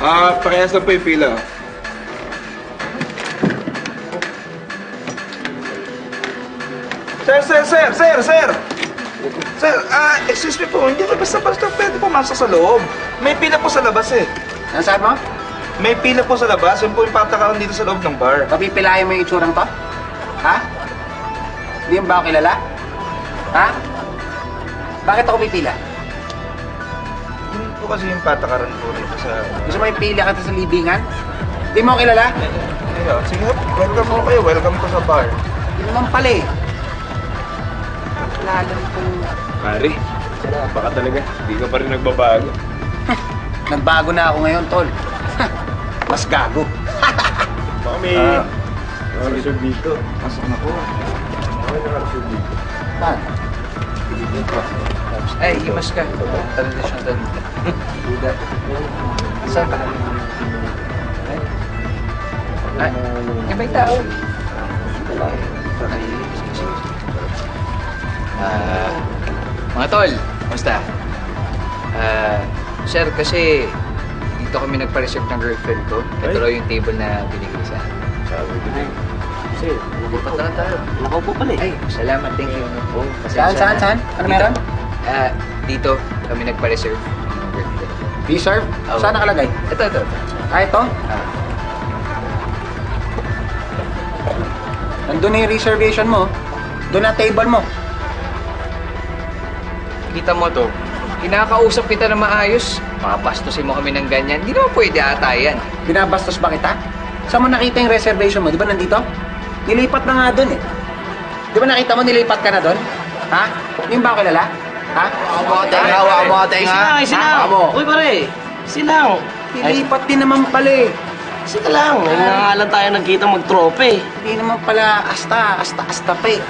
Pakihas na po yung pila. Sir! Sir, excuse me po, hindi ko basta-basta pwede pumasok sa loob. May pila po sa labas eh. Ano sabi mo? May pila po sa labas, yun po yung patakaran dito sa loob ng bar. Papipilayan mo yung itsurang to? Ha? Hindi mo ba ako kilala? Ha? Bakit ako pipila? Yun po kasi yung patakaran po dito sa... Gusto mo yung pila kita sa libingan? Hindi mo ako kilala? Sige, welcome po kayo. Welcome po sa bar. Hindi naman pala eh. Lalan po. Pare, baka talaga, hindi ka pa rin nagbabago. Nagbago na ako ngayon, tol. Mas gago. Baka may nakareserve dito. Pasok na po. May nakareserve dito. Saan? Ay, himas ka. Tradisyon doon. Buda. Saan ka? Ay, iba'y tao. Mga tol, basta. Sir, kasi dito kami nagpa-reserve ng girlfriend ko. Ito raw yung table na binigay sa akin. Sabi ko din. Kasi, lupat na tayo. Nakaupo pala eh. Ay, salamat. Thank you. Saan? Ano meron? Dito kami nagpa-reserve ng girlfriend. Reserve? Oo. Saan nakalagay? Ito. Ito? Nandun na yung reservation mo. Doon na table mo. Kita mo to, kinakausap kita na maayos. Papastusin mo kami ng ganyan. Hindi naman pwede ata yan. Binabastos ba kita? Saan mo nakita yung reservation mo? Di ba nandito? Nilipat na nga doon eh. Di ba nakita mo nilipat ka na doon? Ha? Yung ba ako kilala? Ha? Sinaw! Uy pare! Sinaw! Nilipat din naman pala eh. Sika lang, nga lang tayo nagkita mag-trope. Hindi naman pala asta pa eh.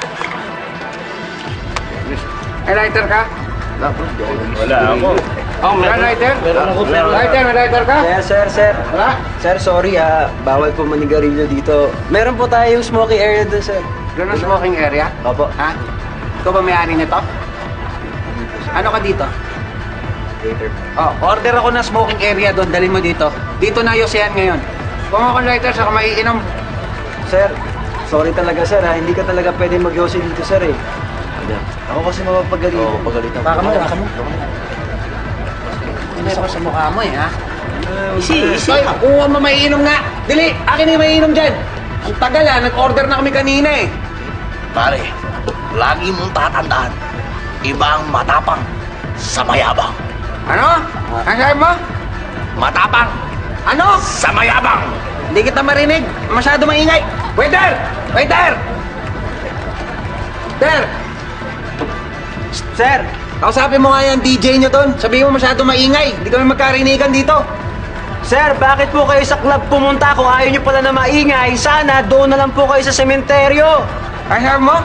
May lighter ka? Wala ako. Oh, May lighter? Meron ako, pero... Lighter, may lighter ka? Sir. Wala? Sir, sorry bawal po manigarilyo dito. Meron po tayong smoking area doon, sir. Doon ang smoking area? Opo. Ha? Ikaw ba may-ari nito? Ano ka dito? Later. Oh, order ako ng smoking area doon. Dalhin mo dito. Dito na yosehan ngayon. Kung ako lighter, saka maiinom. Sir, sorry talaga, sir. Hindi ka talaga pwede mag-yose dito, sir eh. Ako kasi mapapagalit. Oo, pagalitan. Baka mo. Hindi ako sa mukha mo eh, ha? Easy. Ay, kuha mo maiinom nga. Dili, akin na yung maiinom dyan. Ang tagal nag-order na kami kanina eh. Pare, lagi mong tatandaan, iba ang matapang sa mayabang. Ano? Ang sabi mo? Matapang Ano? sa mayabang! Hindi kita marinig. Masyado maingay. Waiter! Sir! Kausapin mo nga yan, DJ nyo doon. Sabihin mo masyado maingay. Hindi kami magkarinigan dito. Sir, bakit po kayo sa club pumunta kung ayaw nyo pala na maingay? Sana doon na lang po kayo sa sementeryo. Ang sabi mo?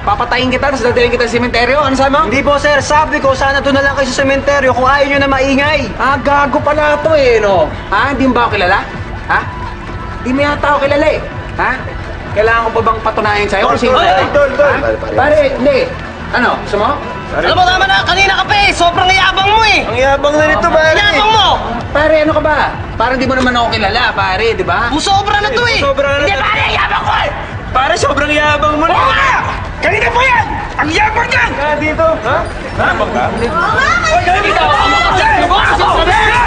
Papatayin kita, tapos dadalhin kita sa sementeryo. Ano sabi mo? Hindi po, sir. Sabi ko, sana doon na lang kayo sa sementeryo kung ayaw nyo na maingay. Gago pala to eh, no? Hindi mo ba ako kilala? Ha? Hindi mo yata ako kilala eh. Ha? Kailangan ko pa bang patunayan sa'yo kung sino? Tol. Pare, hindi. Ano? Gusto mo? Alam mo naman na, kanina ka pa eh! Sobrang yabang mo eh! Ang yabang na nito, pare. Yabang mo! Pare, ano ka ba? Parang di mo naman ako kilala, pare, di ba? Musobra na to eh! Sobra na Hindi to. pare, yabang ko eh! Pare, sobrang yabang mo na. Oo nga! Kanina po yan! Ang yabang yan! Dito. Ha? Yabang ka? Hoy, kanina! Ang mga kasi!